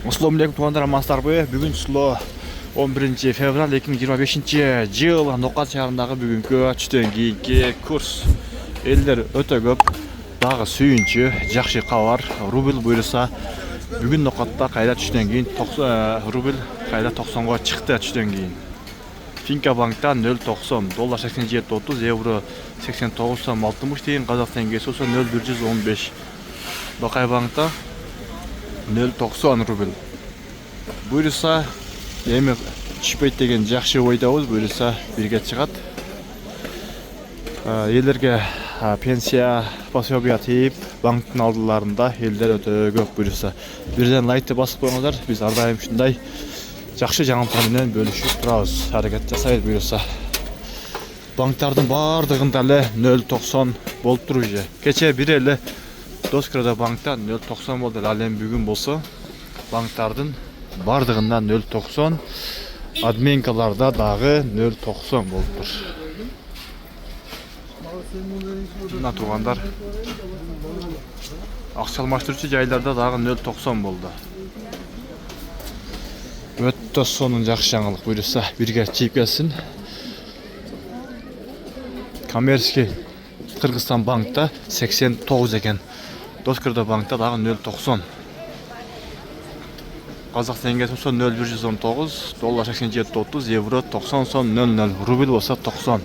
Assalamu alaikum туғандар, амансыздарбы? Бүгін число 11 февраль 2025 жыл Ноқат шаарындагы бүгүнкү түштөн кийинки курс. Элдер өтө көп, дагы сүйүнчү, жакшы кабар. Рубль буйруса бүгүн Ноқатта кайра түштөн кийин рубль кайра 90го чыкты түштөн кийин. Финка банкта 0.90, доллар 87.30, евро 89.60 тиын, казак теңгеси 0.115. Бакай банкта 0.90 рубль. Буйруса эми түшпөйт деген жакшы ойдобуз. Буйруса бирге чыгат. Элдерге пенсия пособия тийип, банктын алдыларында элдер өтө көп. Буйруса бирден лайкты басып коюңуздар. Биз ар дайым ушундай жакшы жаңылыктар менен бөлүшүп турабыз. Аракет жасайбыз буйруса. Банктардын бардыгында эле 0.90 болуп туруп же. Кече бир эле Доскрада банкта 0.90 болду. Ал эми бүгүн болсо банктардын бардыгында 0.90, адменкаларда дагы 0.90 болуптур. Мына туугандар, акча алмаштыруучу жайларда дагы 0.90 болду. Өтө сонун жакшы жаңылык. Буйруса бирге чыйып келсин. Коммерческий Кыргызстан банкта 89 экен. Доскрада банкта дагы 0.90. Казак теңгеси 0.119, доллар 87.30, евро 90 сом 00, рубль болсо 90.